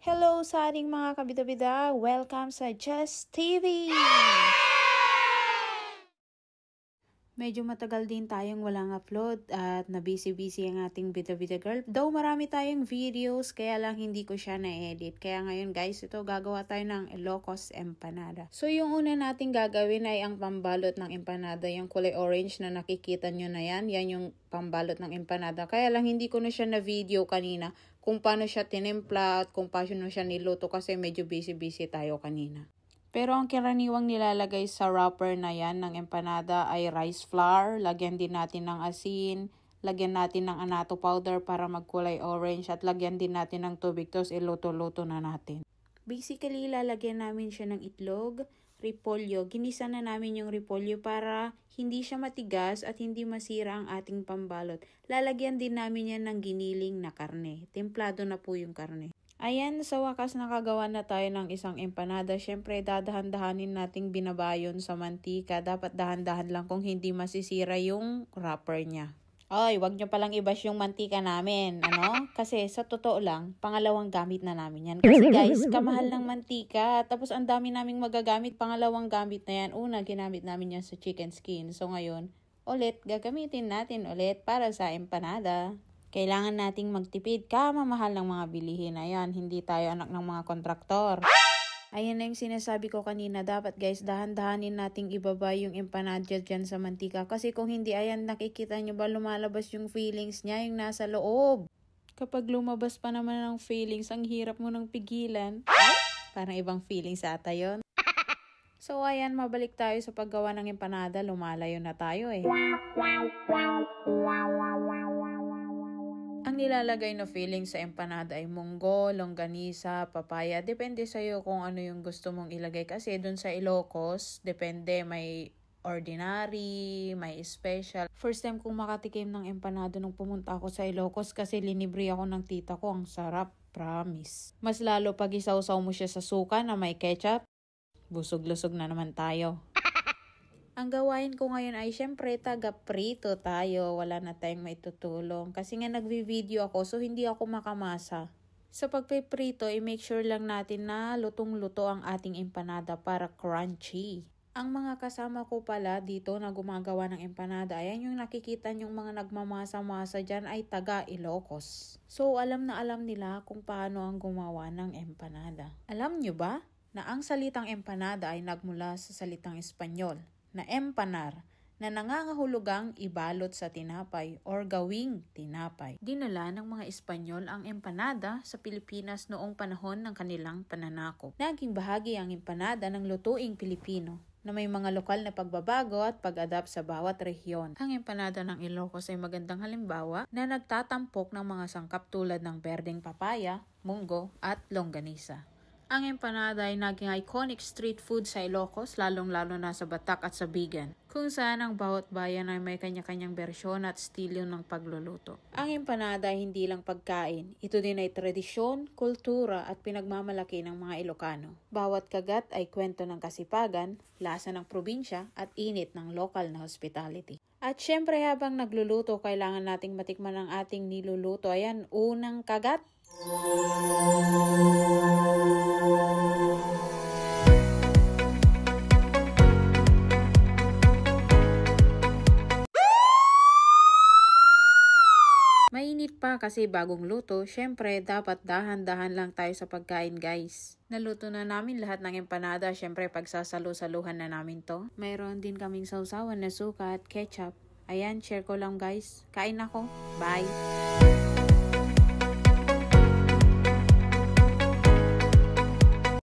Hello sa ating mga kabida-bida! Welcome sa Just TV! Medyo matagal din tayong walang upload at na-busy-busy ang ating bida-bida girl. Though marami tayong videos, kaya lang hindi ko siya na-edit. Kaya ngayon guys, ito gagawa tayo ng Ilocos empanada. So yung una nating gagawin ay ang pambalot ng empanada. Yung kulay orange na nakikita nyo na yan, yan yung pambalot ng empanada. Kaya lang hindi ko na siya na-video kanina kung paano siya tinimpla at kung paano siya niluto kasi medyo busy-busy tayo kanina. Pero ang karaniwang nilalagay sa wrapper na yan ng empanada ay rice flour. Lagyan din natin ng asin, lagyan natin ng annatto powder para magkulay orange at lagyan din natin ng tubig. Tapos iluto-luto na natin. Basically, lalagyan namin siya ng itlog, repolyo. Ginisa na namin yung repolyo para hindi siya matigas at hindi masira ang ating pambalot. Lalagyan din namin yan ng giniling na karne. Templado na po yung karne. Ayan, sa wakas nakagawa na tayo ng isang empanada. Siyempre, dadahan-dahanin nating binabayon sa mantika. Dapat dahan-dahan lang kung hindi masisira yung wrapper niya. Ay, wag nyo palang i-bash yung mantika namin, ano? Kasi sa totoo lang, pangalawang gamit na namin yan. Kasi guys, kamahal ng mantika. Tapos ang dami naming magagamit, pangalawang gamit na yan. Una, ginamit namin yan sa chicken skin. So ngayon, ulit, gagamitin natin ulit para sa empanada. Kailangan nating magtipid, kamamahal ng mga bilihin. Ayan, hindi tayo anak ng mga kontraktor. Ayan na yung sinasabi ko kanina. Dapat guys, dahan-dahanin nating ibaba yung empanada dyan sa mantika. Kasi kung hindi, ayan, nakikita nyo ba lumalabas yung feelings niya, yung nasa loob. Kapag lumabas pa naman ng feelings, ang hirap mo nang pigilan. Ay, parang ibang feelings ata yun. So ayan, mabalik tayo sa paggawa ng empanada. Lumalayo na tayo eh. Ang nilalagay na filling sa empanada ay munggo, longganisa, papaya. Depende sa'yo kung ano yung gusto mong ilagay. Kasi dun sa Ilocos, depende, may ordinary, may special. First time kong makatikim ng empanada nung pumunta ako sa Ilocos kasi linibre ako ng tita ko. Ang sarap, promise. Mas lalo pag isaw-saw mo siya sa suka na may ketchup, busog-lusog na naman tayo. Ang gawain ko ngayon ay syempre taga-prito tayo. Wala na tayong maitutulong. Kasi nga nagvi-video ako so hindi ako makamasa. Sa pagpiprito, i-make sure lang natin na lutong-luto ang ating empanada para crunchy. Ang mga kasama ko pala dito na gumagawa ng empanada, ayan yung nakikita yung mga nagmamasa-masa dyan ay taga Ilocos. So alam na alam nila kung paano ang gumawa ng empanada. Alam nyo ba na ang salitang empanada ay nagmula sa salitang Espanyol na empanar, na nangangahulugang ibalot sa tinapay or gawing tinapay. Dinala ng mga Espanyol ang empanada sa Pilipinas noong panahon ng kanilang pananakop. Naging bahagi ang empanada ng lutuing Pilipino na may mga lokal na pagbabago at pag-adapt sa bawat rehiyon. Ang empanada ng Ilocos ay magandang halimbawa na nagtatampok ng mga sangkap tulad ng berdeng papaya, munggo at longganisa. Ang empanada ay naging iconic street food sa Ilocos, lalong-lalo na sa Batak at sa Bigan, kung saan ang bawat bayan ay may kanya-kanyang bersyon at estilo ng pagluluto. Ang empanada ay hindi lang pagkain, ito din ay tradisyon, kultura at pinagmamalaki ng mga Ilocano. Bawat kagat ay kwento ng kasipagan, lasa ng probinsya at init ng local na hospitality. At syempre habang nagluluto, kailangan nating matikman ang ating niluluto. Ayan, unang kagat. Mainit pa kasi bagong luto, syempre dapat dahan-dahan lang tayo sa pagkain guys. Naluto na namin lahat ng empanada, syempre pagsasalo-saluhan na namin to. Mayroon din kaming sausawan na suka at ketchup. Ayan, share ko lang guys. Kain ako. Bye!